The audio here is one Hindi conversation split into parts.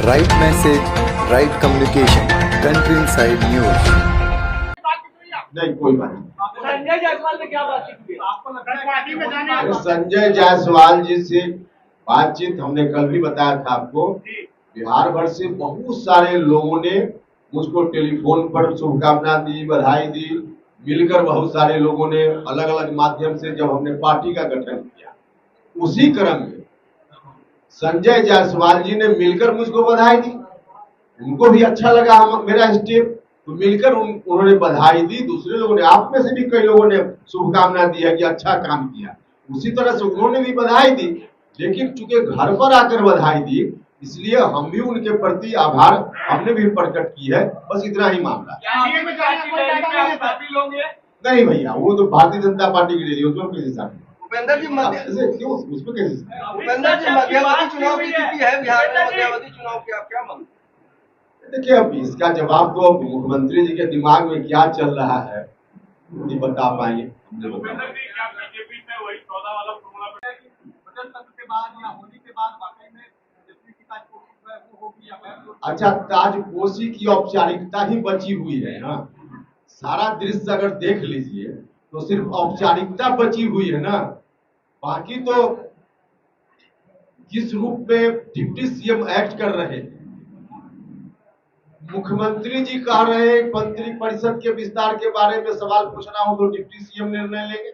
Right message, right communication. Country Inside News. नहीं कोई बात नहीं। संजय जायसवाल ने क्या बातचीत की? आपको लगता है पार्टी में जाने संजय जायसवाल जी से बातचीत हमने कल भी बताया था आपको। बिहार भर से बहुत सारे लोगों ने मुझको टेलीफोन पर शुभकामना दी, बधाई दी। मिलकर बहुत सारे लोगों ने अलग अलग माध्यम से जब हमने पार्टी का गठन किया, उसी क्रम में संजय जायसवाल जी ने मिलकर मुझको बधाई दी। उनको भी अच्छा लगा मेरा स्टेप, तो मिलकर उन्होंने बधाई दी। दूसरे लोगों ने, आप में से भी कई लोगों ने शुभकामना दी है कि अच्छा काम किया। उसी तरह से उन्होंने भी बधाई दी, लेकिन चूंकि घर पर आकर बधाई दी, इसलिए हम भी उनके प्रति आभार हमने भी प्रकट की है। बस इतना ही मामला। नहीं भैया, वो तो भारतीय जनता पार्टी की रैली, उसमें कैसे शामिल? उपेंद्र जी क्यों उसमें कैसे? उपेंद्र जी मध्यावधि चुनाव की स्थिति है बिहार में, मध्यावधि चुनाव की आप क्या मानते हैं? देखिए, अब इसका जवाब तो अब मुख्यमंत्री जी के दिमाग में क्या चल रहा है नहीं बता पाएंगे। अच्छा, ताजपोशी की औपचारिकता ही बची हुई है ना। सारा दृश्य अगर देख लीजिए तो सिर्फ औपचारिकता बची हुई है ना। बाकी तो किस रूप में डिप्टी सीएम एक्ट कर रहे हैं, मुख्यमंत्री जी कह रहे हैं मंत्री परिषद के विस्तार के बारे में सवाल पूछना हो तो डिप्टी सीएम निर्णय लेंगे।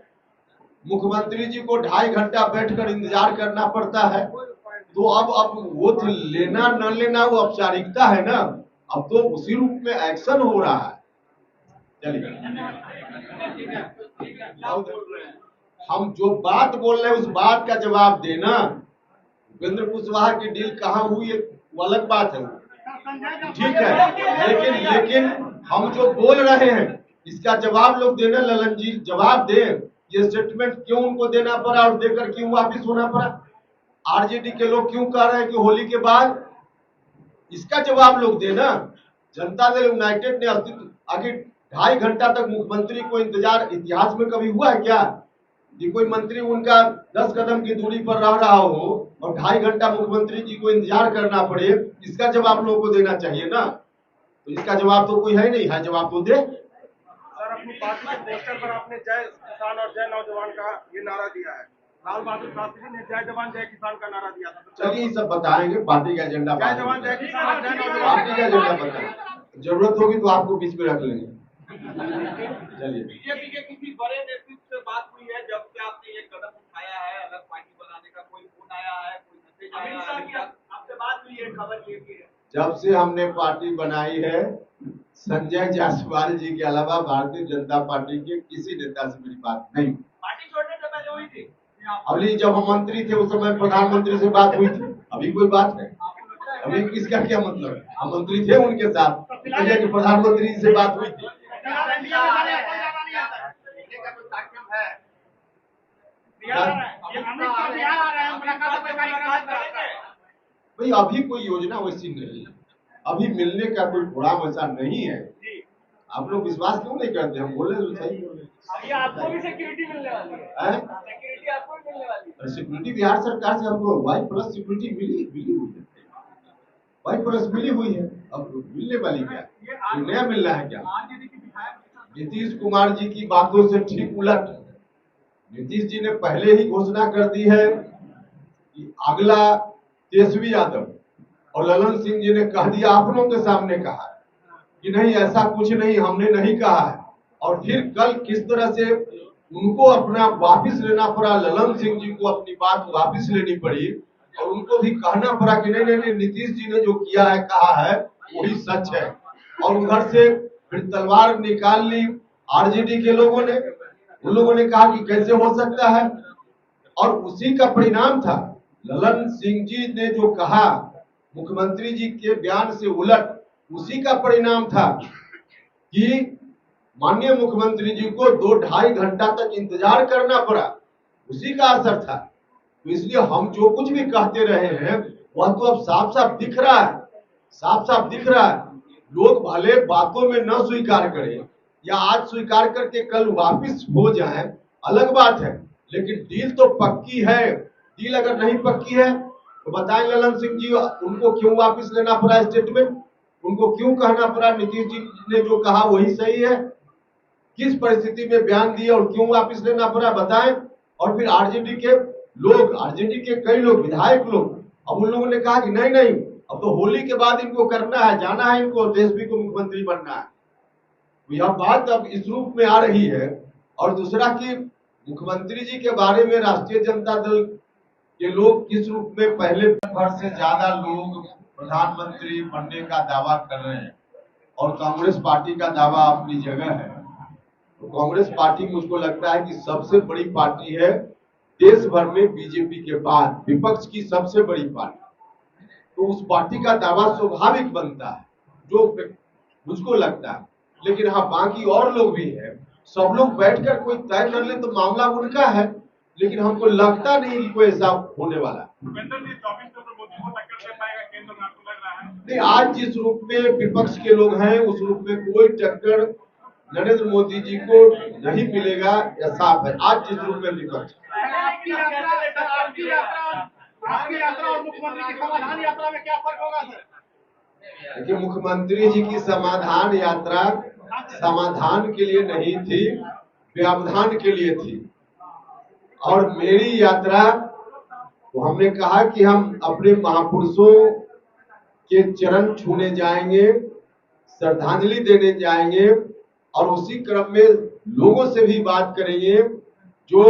मुख्यमंत्री जी को 2.5 घंटा बैठकर इंतजार करना पड़ता है। तो अब वो तो लेना न लेना वो औपचारिकता है ना। अब तो उसी रूप में एक्शन हो रहा है। चलिए, हम जो बात बोल रहे हैं उस बात का जवाब देना। उपेंद्र कुशवाहा की डील कहाँ हुई है वो अलग बात है, ठीक है, लेकिन हम जो बोल रहे हैं इसका जवाब लोग देना। ललन जी जवाब दे, ये स्टेटमेंट क्यों उनको देना पड़ा और देकर क्यों वापिस होना पड़ा? आरजेडी के लोग क्यों कह रहे हैं कि होली के बाद, इसका जवाब लोग देना। जनता दल यूनाइटेड ने आखिर 2.5 घंटा तक मुख्यमंत्री को इंतजार इतिहास में कभी हुआ है क्या? कि कोई मंत्री उनका 10 कदम की दूरी पर रह रहा हो और 2.5 घंटा मुख्यमंत्री जी को इंतजार करना पड़े, इसका जवाब लोगों को देना चाहिए ना। तो इसका जवाब तो कोई है नहीं, है जवाब तो दे। सर, अपनी पार्टी के पोस्टर पर आपने जय किसान और जय नौजवान का ये नारा दिया है। लाल बहादुर शास्त्री ने जय जवान जय किसान का नारा दिया था। चलिए ये सब बताएंगे, पार्टी का एजेंडा जय जवान जय किसान और जय नौजवान पार्टी का एजेंडा बताएंगे। जरूरत होगी तो आपको बीच में रख लेंगे। चलिए, बीजेपी के किसी बड़े नेतृत्व से बात हुई है जब से आपने ये कदम उठाया है अलग पार्टी बनाने का? कोई फोन आया है, कोई मैसेज आया है? आपसे बात हुई है, खबर ये की है? जब से हमने पार्टी बनाई है, संजय जायसवाल जी के अलावा भारतीय जनता पार्टी के किसी नेता से मेरी बात नहीं। पार्टी छोड़ने से पहले हुई थी? अभी जब हम मंत्री थे उस समय प्रधानमंत्री से बात हुई थी। अभी कोई बात नहीं। अभी किसका क्या मतलब? हम मंत्री थे उनके साथ, कि प्रधानमंत्री से बात हुई थी। भाई अभी कोई योजना वैसी नहीं है, अभी मिलने का कोई प्रोग्राम ऐसा नहीं है। आप लोग विश्वास क्यों नहीं करते? हम बोले तो सही बोले। आपको भी सिक्योरिटी मिलने वाली है? सिक्योरिटी आपको भी मिलने वाली है? सिक्योरिटी बिहार सरकार से हमको Y+ सिक्योरिटी मिली हुई है। Y+ मिली हुई है, अब मिलने वाली क्या? कोई नया मिल रहा है क्या? नीतीश कुमार जी की बातों से ठीक उलट नीतीश जी ने पहले ही घोषणा कर दी है कि अगला तेजस्वी यादव, और ललन सिंह जी ने कह दिया, आप लोगों के सामने कहा कि नहीं ऐसा कुछ नहीं, हमने नहीं कहा है। और फिर कल किस तरह से उनको अपना वापिस लेना पड़ा, ललन सिंह जी को अपनी बात वापिस लेनी पड़ी और उनको भी कहना पड़ा कि नहीं, नीतीश जी ने जो किया है कहा है वही सच है। और उधर से फिर तलवार निकाल ली आरजेडी के लोगों ने। उन लोगों ने कहा कि कैसे हो सकता है, और उसी का परिणाम था ललन सिंह जी ने जो कहा मुख्यमंत्री जी के बयान से उलट, उसी का परिणाम था कि माननीय मुख्यमंत्री जी को 2-2.5 घंटा तक इंतजार करना पड़ा। उसी का असर था। तो इसलिए हम जो कुछ भी कहते रहे हैं वह तो अब साफ साफ दिख रहा है, साफ साफ दिख रहा है। लोग भले बातों में न स्वीकार करें या आज स्वीकार करके कल वापिस हो जाएं, अलग बात है, लेकिन डील तो पक्की है। डील अगर नहीं पक्की है तो बताएं ललन सिंह जी, उनको क्यों वापस लेना पड़ा स्टेटमेंट? उनको क्यों कहना पड़ा नीतीश जी ने जो कहा वही सही है? किस परिस्थिति में बयान दिया और क्यों वापस लेना पड़ा, बताएं। और फिर आरजेडी के लोग, आरजेडी के कई लोग, विधायक लोग, अब उन लोगों ने कहा कि नहीं नहीं, अब तो होली के बाद इनको करना है, जाना है इनको, देश को मुख्यमंत्री बनना है। तो यह बात अब इस रूप में आ रही है। और दूसरा कि मुख्यमंत्री जी के बारे में राष्ट्रीय जनता दल के लोग किस रूप में पहले भर से ज्यादा लोग प्रधानमंत्री बनने का दावा कर रहे हैं और कांग्रेस पार्टी का दावा अपनी जगह है। तो कांग्रेस पार्टी मुझको लगता है कि सबसे बड़ी पार्टी है देश भर में, बीजेपी के बाद विपक्ष की सबसे बड़ी पार्टी। तो उस पार्टी का दावा स्वाभाविक बनता है, जो मुझको लगता है। लेकिन हाँ, बाकी और लोग भी हैं, सब लोग बैठकर कोई तय कर ले तो मामला उनका है, लेकिन हमको लगता नहीं कि कोई ऐसा होने वाला है। नहीं, आज जिस रूप में विपक्ष के लोग हैं उस रूप में कोई टक्कर नरेंद्र मोदी जी को नहीं मिलेगा, यह साफ है। आज जिस रूप में विपक्ष, आपकी यात्रा और मुख्यमंत्री की समाधान यात्रा में क्या फर्क होगा सर? देखिए, मुख्यमंत्री जी की समाधान यात्रा समाधान के लिए नहीं थी, व्यवधान के लिए थी। और मेरी यात्रा, तो हमने कहा कि हम अपने महापुरुषों के चरण छूने जाएंगे, श्रद्धांजलि देने जाएंगे और उसी क्रम में लोगों से भी बात करेंगे। जो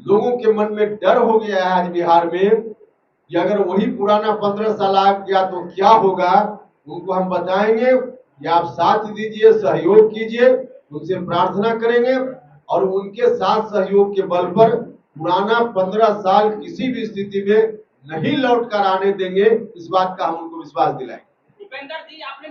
लोगों के मन में डर हो गया है आज बिहार में कि अगर वही पुराना 15 साल आ गया तो क्या होगा, उनको हम बताएंगे कि आप साथ दीजिए, सहयोग कीजिए, उनसे प्रार्थना करेंगे और उनके साथ सहयोग के बल पर पुराना 15 साल किसी भी स्थिति में नहीं लौट कर आने देंगे। इस बात का हम उनको विश्वास दिलाएंगे। भूपेंद्र जी, आपने